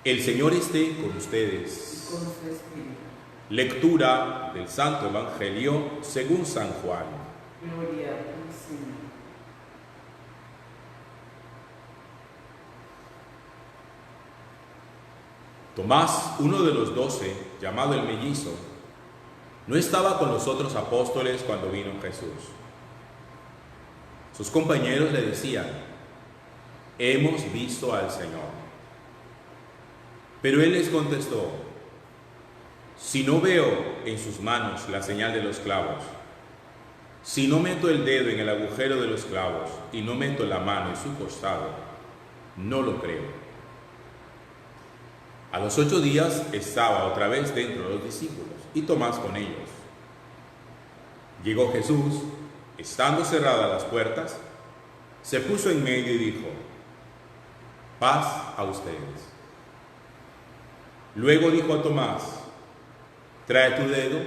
El Señor esté con ustedes. Con su espíritu. Lectura del Santo Evangelio según San Juan. Gloria a ti, Señor. Tomás, uno de los 12, llamado el Mellizo, no estaba con los otros apóstoles cuando vino Jesús. Sus compañeros le decían: hemos visto al Señor. Pero él les contestó: si no veo en sus manos la señal de los clavos, si no meto el dedo en el agujero de los clavos y no meto la mano en su costado, no lo creo. A los 8 días estaba otra vez dentro de los discípulos y Tomás con ellos. Llegó Jesús, estando cerradas las puertas, se puso en medio y dijo: paz a ustedes. Luego dijo a Tomás: trae tu dedo,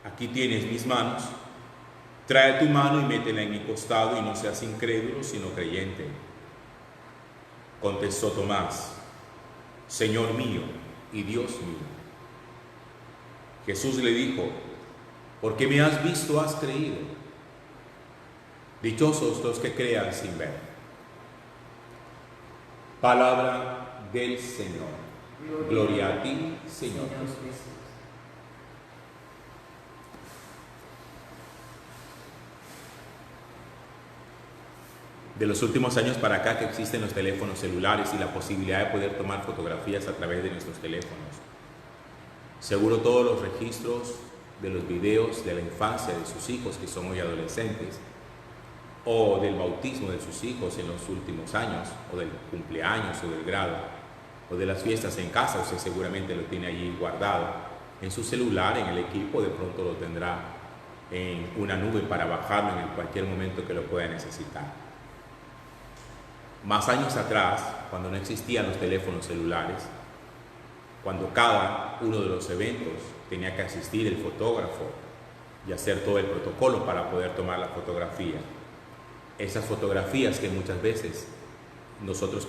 aquí tienes mis manos, trae tu mano y métela en mi costado y no seas incrédulo sino creyente. Contestó Tomás: Señor mío y Dios mío. Jesús le dijo: porque me has visto, has creído. Dichosos los que crean sin ver. Palabra del Señor. Gloria a ti, Señor. De los últimos años para acá que existen los teléfonos celulares y la posibilidad de poder tomar fotografías a través de nuestros teléfonos, seguro todos los registros de los videos de la infancia de sus hijos, que son hoy adolescentes, o del bautismo de sus hijos en los últimos años, o del cumpleaños o del grado, o de las fiestas en casa, usted seguramente lo tiene allí guardado en su celular, en el equipo, de pronto lo tendrá en una nube para bajarlo en cualquier momento que lo pueda necesitar. Más años atrás, cuando no existían los teléfonos celulares, cuando cada uno de los eventos tenía que asistir el fotógrafo y hacer todo el protocolo para poder tomar la fotografía, esas fotografías que muchas veces nosotros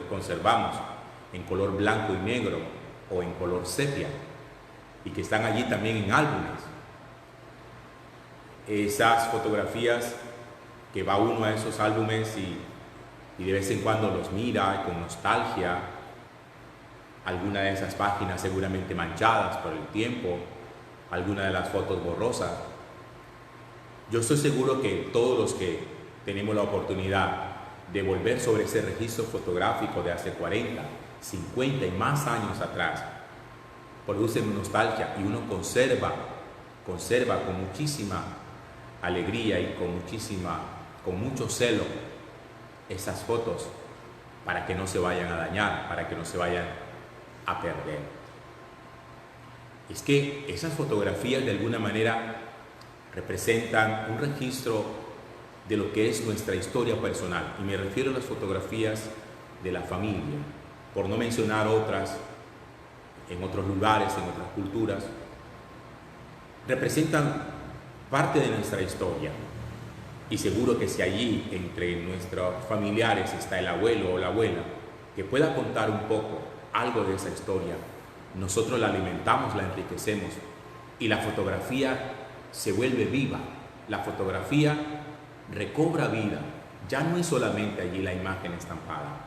conservamos en color blanco y negro o en color sepia y que están allí también en álbumes, esas fotografías que va uno a esos álbumes y de vez en cuando los mira con nostalgia, alguna de esas páginas seguramente manchadas por el tiempo, alguna de las fotos borrosas. Yo estoy seguro que todos los que tenemos la oportunidad de volver sobre ese registro fotográfico de hace 40, 50 y más años atrás, produce nostalgia y uno conserva con muchísima alegría y con mucho celo esas fotos para que no se vayan a dañar, para que no se vayan a perder. Es que esas fotografías de alguna manera representan un registro de lo que es nuestra historia personal, y me refiero a las fotografías de la familia, por no mencionar otras en otros lugares, en otras culturas. Representan parte de nuestra historia, y seguro que si allí entre nuestros familiares está el abuelo o la abuela que pueda contar un poco algo de esa historia, nosotros la alimentamos, la enriquecemos y la fotografía se vuelve viva, la fotografía recobra vida, ya no es solamente allí la imagen estampada.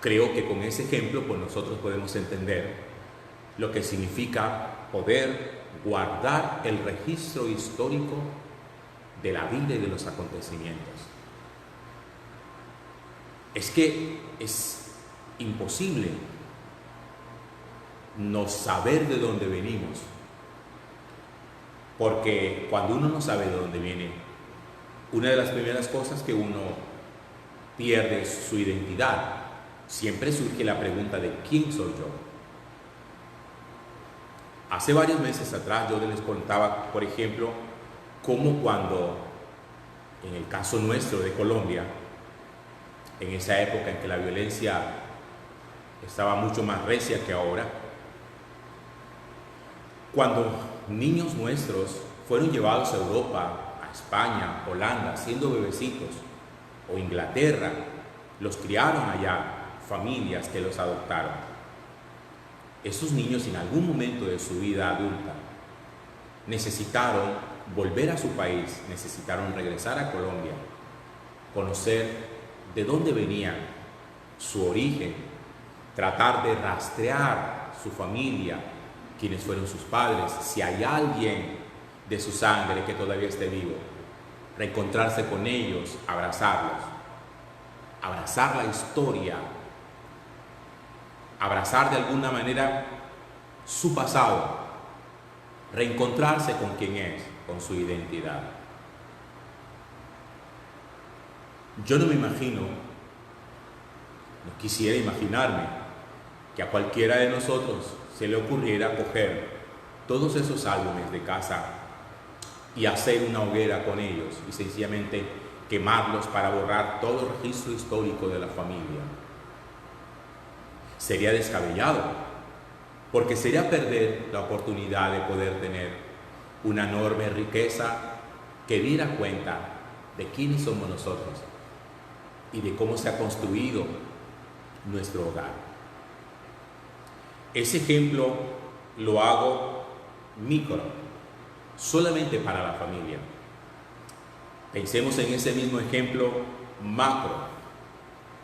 Creo que con ese ejemplo pues nosotros podemos entender lo que significa poder guardar el registro histórico de la vida y de los acontecimientos. Es que es imposible no saber de dónde venimos, porque cuando uno no sabe de dónde viene, una de las primeras cosas que uno pierde es su identidad. Siempre surge la pregunta de ¿quién soy yo? Hace varios meses atrás yo les contaba, por ejemplo, cómo cuando, en el caso nuestro de Colombia, en esa época en que la violencia estaba mucho más recia que ahora, cuando niños nuestros fueron llevados a Europa, a España, Holanda, siendo bebecitos, o Inglaterra, los criaron allá, familias que los adoptaron. Esos niños en algún momento de su vida adulta necesitaron volver a su país, necesitaron regresar a Colombia, conocer de dónde venían, su origen, tratar de rastrear su familia, quiénes fueron sus padres, si hay alguien de su sangre que todavía esté vivo, reencontrarse con ellos, abrazarlos, abrazar la historia, abrazar de alguna manera su pasado, reencontrarse con quién es, con su identidad. Yo no me imagino, no quisiera imaginarme que a cualquiera de nosotros se le ocurriera coger todos esos álbumes de casa y hacer una hoguera con ellos y sencillamente quemarlos para borrar todo el registro histórico de la familia. Sería descabellado, porque sería perder la oportunidad de poder tener una enorme riqueza que diera cuenta de quiénes somos nosotros y de cómo se ha construido nuestro hogar. Ese ejemplo lo hago micro, solamente para la familia. Pensemos en ese mismo ejemplo macro,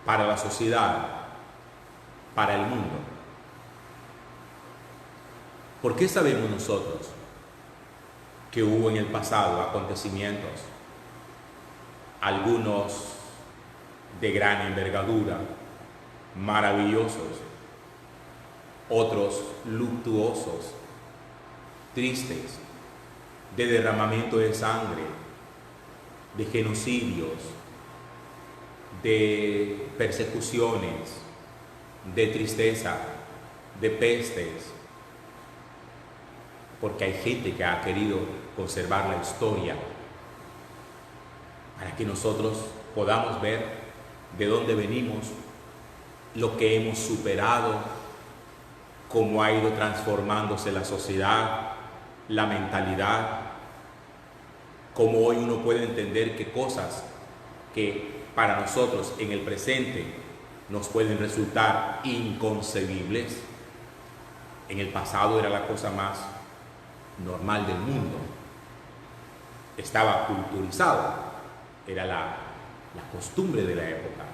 para la sociedad, para el mundo. ¿Por qué sabemos nosotros que hubo en el pasado acontecimientos, algunos de gran envergadura, maravillosos, otros luctuosos, tristes, de derramamiento de sangre, de genocidios, de persecuciones, de tristeza, de pestes? Porque hay gente que ha querido conservar la historia para que nosotros podamos ver de dónde venimos, lo que hemos superado, cómo ha ido transformándose la sociedad, la mentalidad, cómo hoy uno puede entender que cosas que para nosotros en el presente nos pueden resultar inconcebibles, en el pasado era la cosa más normal del mundo, estaba culturizado, era la costumbre de la época.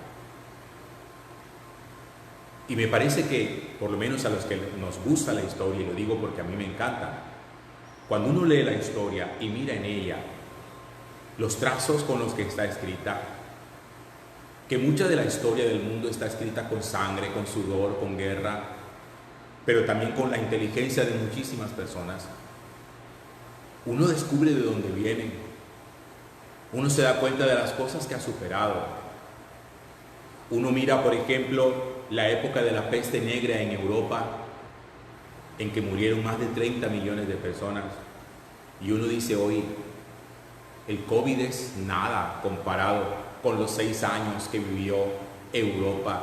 Y me parece que, por lo menos a los que nos gusta la historia, y lo digo porque a mí me encanta, cuando uno lee la historia y mira en ella los trazos con los que está escrita, que mucha de la historia del mundo está escrita con sangre, con sudor, con guerra, pero también con la inteligencia de muchísimas personas, uno descubre de dónde vienen, uno se da cuenta de las cosas que ha superado. Uno mira, por ejemplo, la época de la peste negra en Europa, en que murieron más de 30 millones de personas, y uno dice hoy, el COVID es nada comparado con los 6 años que vivió Europa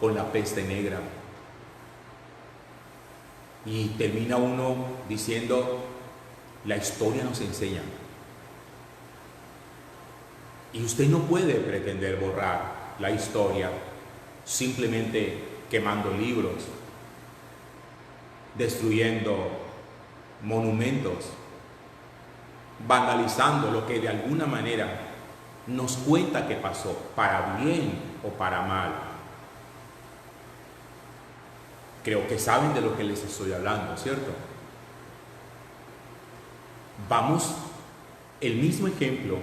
con la peste negra. Y termina uno diciendo, la historia nos enseña. Y usted no puede pretender borrar la historia simplemente quemando libros, destruyendo monumentos, vandalizando lo que de alguna manera nos cuenta que pasó, para bien o para mal. Creo que saben de lo que les estoy hablando, ¿cierto? Vamos, el mismo ejemplo,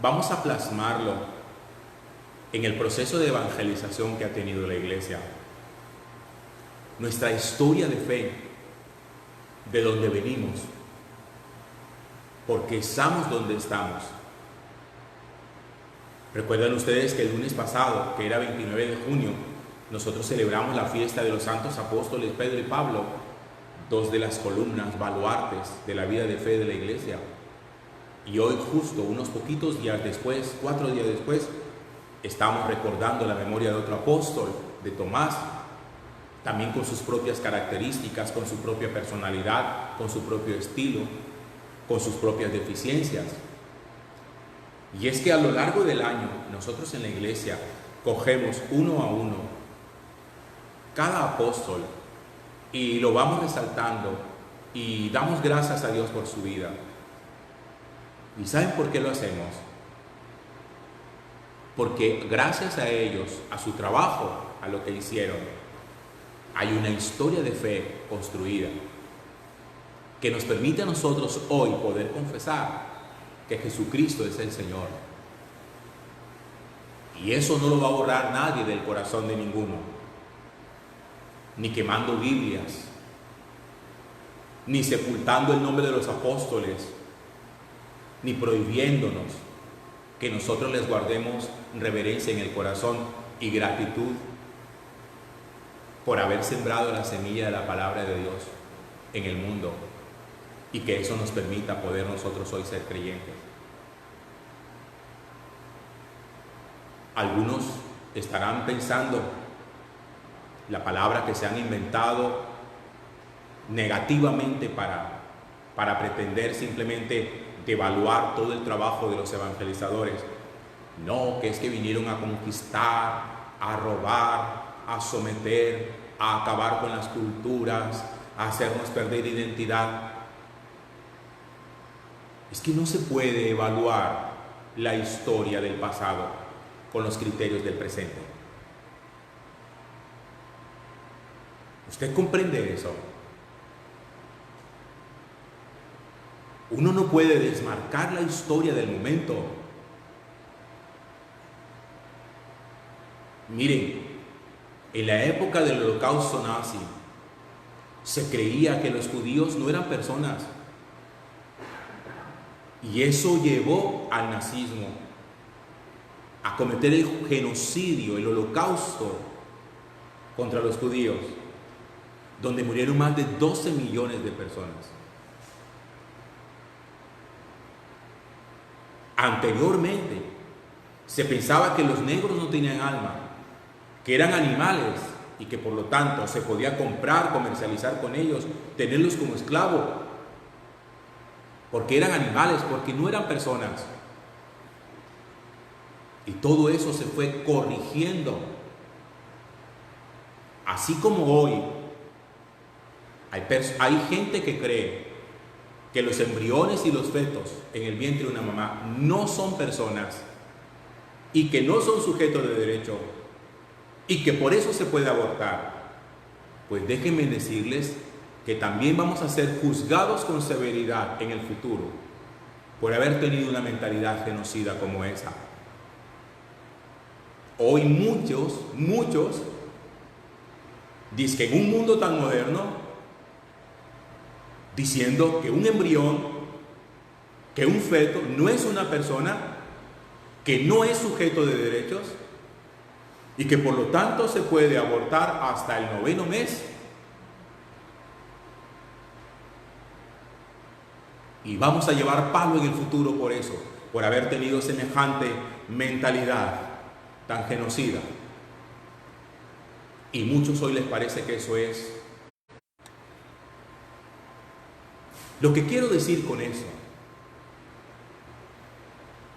vamos a plasmarlo en el proceso de evangelización que ha tenido la iglesia. Nuestra historia de fe, de donde venimos, porque estamos donde estamos. Recuerdan ustedes que el lunes pasado, que era 29 de junio, nosotros celebramos la fiesta de los santos apóstoles Pedro y Pablo, 2 de las columnas baluartes de la vida de fe de la iglesia. Y hoy, justo unos poquitos días después, 4 días después, estamos recordando la memoria de otro apóstol, de Tomás, también con sus propias características, con su propia personalidad, con su propio estilo, con sus propias deficiencias. Y es que a lo largo del año, nosotros en la iglesia cogemos uno a uno cada apóstol y lo vamos resaltando y damos gracias a Dios por su vida. ¿Y saben por qué lo hacemos? Porque gracias a ellos, a su trabajo, a lo que hicieron, hay una historia de fe construida que nos permite a nosotros hoy poder confesar que Jesucristo es el Señor. Y eso no lo va a borrar nadie del corazón de ninguno, ni quemando Biblias, ni sepultando el nombre de los apóstoles, ni prohibiéndonos que nosotros les guardemos reverencia en el corazón y gratitud por haber sembrado la semilla de la palabra de Dios en el mundo, y que eso nos permita poder nosotros hoy ser creyentes. Algunos estarán pensando la palabra que se han inventado negativamente para pretender simplemente devaluar todo el trabajo de los evangelizadores. No, que es que vinieron a conquistar, a robar, a someter, a acabar con las culturas, a hacernos perder identidad. Es que no se puede evaluar la historia del pasado con los criterios del presente. ¿Usted comprende eso? Uno no puede desmarcar la historia del momento. Miren, en la época del Holocausto nazi, se creía que los judíos no eran personas. Y eso llevó al nazismo a cometer el genocidio, el holocausto contra los judíos, donde murieron más de 12 millones de personas. Anteriormente, se pensaba que los negros no tenían alma, que eran animales y que por lo tanto se podía comprar, comercializar con ellos, tenerlos como esclavos, porque eran animales, porque no eran personas. Y todo eso se fue corrigiendo. Así como hoy hay gente que cree que los embriones y los fetos en el vientre de una mamá no son personas y que no son sujetos de derecho y que por eso se puede abortar, pues déjenme decirles que también vamos a ser juzgados con severidad en el futuro por haber tenido una mentalidad genocida como esa. Hoy muchos dicen que en un mundo tan moderno, diciendo que un embrión, que un feto no es una persona, que no es sujeto de derechos y que por lo tanto se puede abortar hasta el 9º mes. Y vamos a llevar palo en el futuro por eso, por haber tenido semejante mentalidad tan genocida. Y muchos hoy les parece que eso es. Lo que quiero decir con eso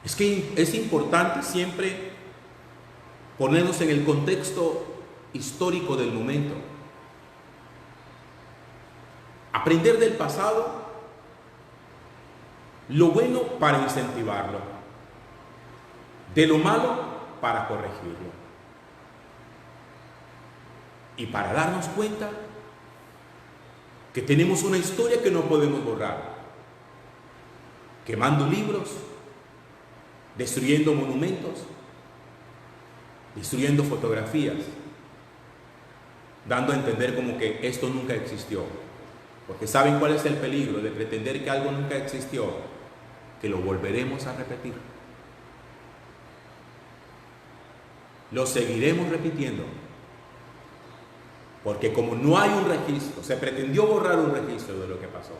es que es importante siempre ponernos en el contexto histórico del momento. Aprender del pasado, lo bueno para incentivarlo, de lo malo para corregirlo. Y para darnos cuenta que tenemos una historia que no podemos borrar, quemando libros, destruyendo monumentos, destruyendo fotografías, dando a entender como que esto nunca existió. Porque ¿saben cuál es el peligro de pretender que algo nunca existió? Que lo volveremos a repetir. Lo seguiremos repitiendo. Porque como no hay un registro, se pretendió borrar un registro de lo que pasó,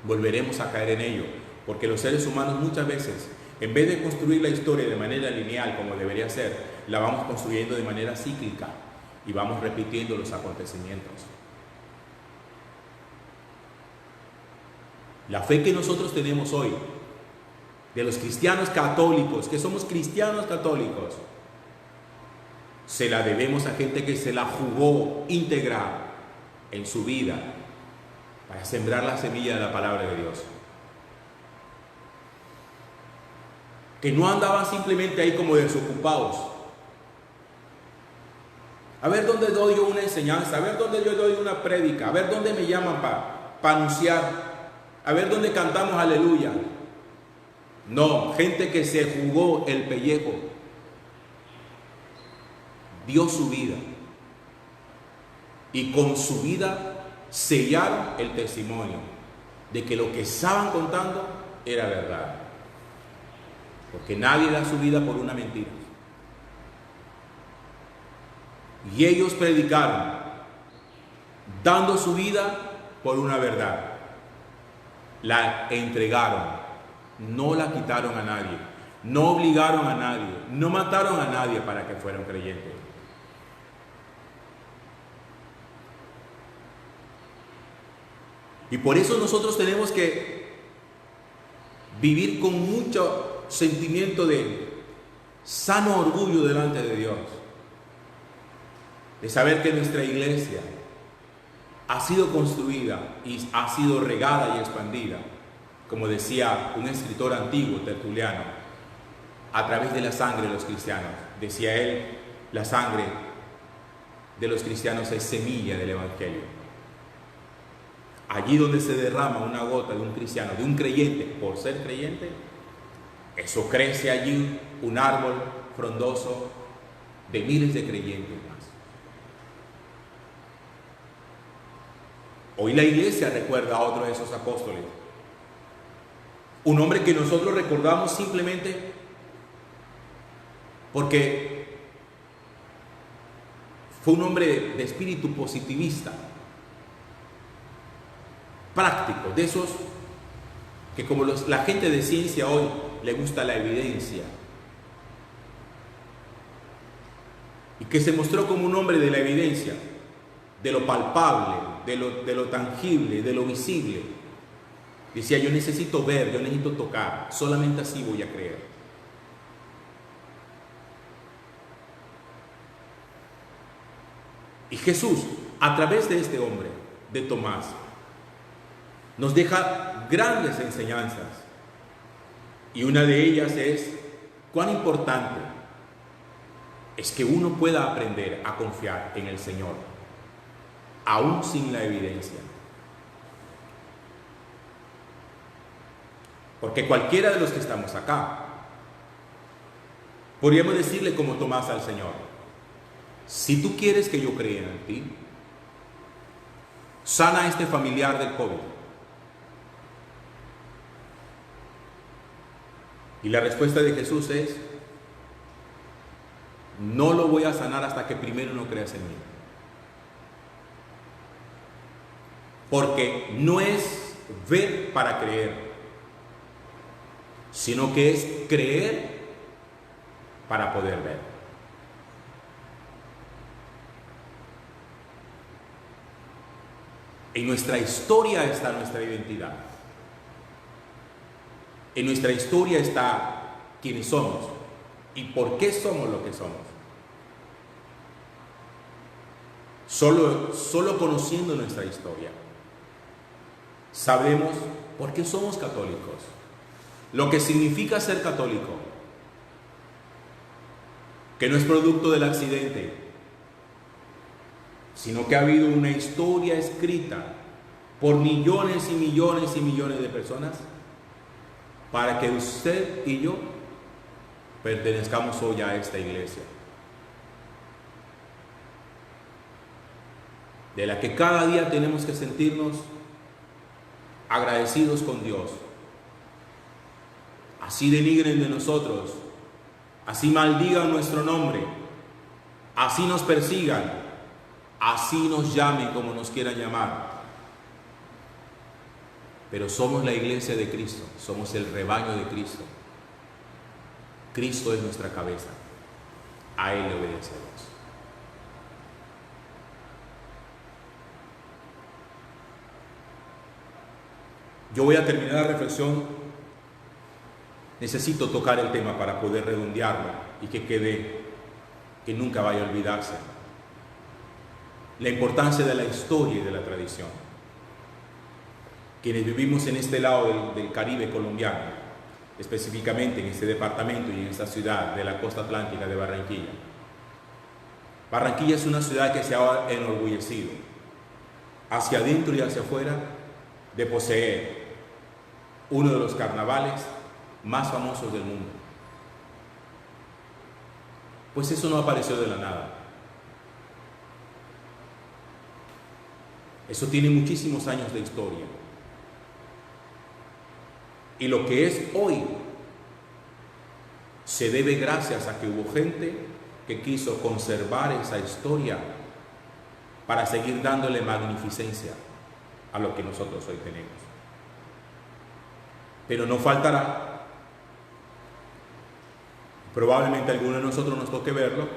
volveremos a caer en ello, porque los seres humanos muchas veces, en vez de construir la historia de manera lineal como debería ser, la vamos construyendo de manera cíclica y vamos repitiendo los acontecimientos. La fe que nosotros tenemos hoy, de los cristianos católicos, que somos cristianos católicos, se la debemos a gente que se la jugó íntegra en su vida para sembrar la semilla de la palabra de Dios. Que no andaban simplemente ahí como desocupados. A ver dónde doy yo una enseñanza, a ver dónde yo doy una prédica, a ver dónde me llaman para anunciar, a ver dónde cantamos aleluya. No, gente que se jugó el pellejo, dio su vida y con su vida sellaron el testimonio de que lo que estaban contando era verdad. Porque nadie da su vida por una mentira. Y ellos predicaron, dando su vida por una verdad. La entregaron, no la quitaron a nadie, no obligaron a nadie, no mataron a nadie para que fueran creyentes. Y por eso nosotros tenemos que vivir con mucho sentimiento de sano orgullo delante de Dios, de saber que nuestra iglesia ha sido construida y ha sido regada y expandida, como decía un escritor antiguo, Tertuliano, a través de la sangre de los cristianos. Decía él, la sangre de los cristianos es semilla del Evangelio. Allí donde se derrama una gota de un cristiano, de un creyente, por ser creyente, eso crece allí un árbol frondoso de miles de creyentes más. Hoy la iglesia recuerda a otro de esos apóstoles, un hombre que nosotros recordamos simplemente porque fue un hombre de espíritu positivista, práctico, de esos que como la gente de ciencia hoy le gusta la evidencia, y que se mostró como un hombre de la evidencia, de lo palpable, de lo tangible, de lo visible. Decía, yo necesito ver, yo necesito tocar, solamente así voy a creer. Y Jesús, a través de este hombre, de Tomás, nos deja grandes enseñanzas. Y una de ellas es cuán importante es que uno pueda aprender a confiar en el Señor, aún sin la evidencia. Porque cualquiera de los que estamos acá, podríamos decirle como Tomás al Señor, si tú quieres que yo crea en ti, sana a este familiar del COVID. Y la respuesta de Jesús es, no lo voy a sanar hasta que primero no creas en mí. Porque no es ver para creer, sino que es creer para poder ver. En nuestra historia está nuestra identidad. En nuestra historia está quiénes somos y por qué somos lo que somos. Solo conociendo nuestra historia sabemos por qué somos católicos, lo que significa ser católico, que no es producto del accidente, sino que ha habido una historia escrita por millones y millones y millones de personas para que usted y yo pertenezcamos hoy a esta iglesia, de la que cada día tenemos que sentirnos agradecidos con Dios. Así denigren de nosotros, así maldigan nuestro nombre, así nos persigan, así nos llamen como nos quieran llamar. Pero somos la iglesia de Cristo, somos el rebaño de Cristo. Cristo es nuestra cabeza, a Él le obedecemos. Yo voy a terminar la reflexión. Necesito tocar el tema para poder redondearlo y que quede que nunca vaya a olvidarse. La importancia de la historia y de la tradición. Quienes vivimos en este lado del Caribe colombiano, específicamente en este departamento y en esta ciudad de la costa atlántica de Barranquilla. Barranquilla es una ciudad que se ha enorgullecido, hacia adentro y hacia afuera, de poseer uno de los carnavales más famosos del mundo. Pues eso no apareció de la nada. Eso tiene muchísimos años de historia. Y lo que es hoy se debe gracias a que hubo gente que quiso conservar esa historia para seguir dándole magnificencia a lo que nosotros hoy tenemos. Pero no faltará, probablemente a alguno de nosotros nos toque verlo,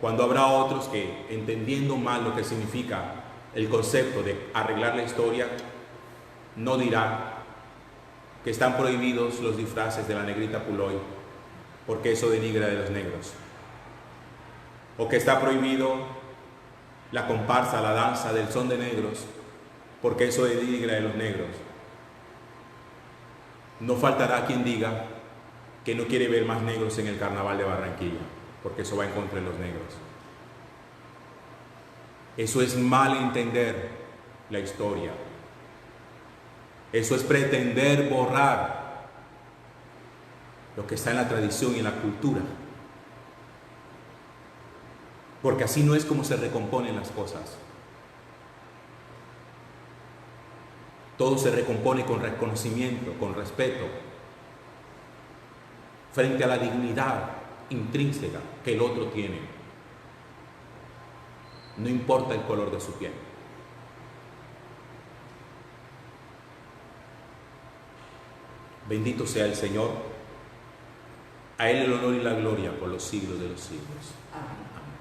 cuando habrá otros que, entendiendo mal lo que significa el concepto de arreglar la historia, no dirá que están prohibidos los disfraces de la negrita Puloy porque eso denigra de los negros, o que está prohibido la comparsa, la danza del son de negros porque eso denigra de los negros. No faltará quien diga que no quiere ver más negros en el carnaval de Barranquilla porque eso va en contra de los negros. Eso es mal entender la historia. Eso es pretender borrar lo que está en la tradición y en la cultura. Porque así no es como se recomponen las cosas. Todo se recompone con reconocimiento, con respeto, frente a la dignidad intrínseca que el otro tiene. No importa el color de su piel. Bendito sea el Señor. A Él el honor y la gloria por los siglos de los siglos. Amén. Amén.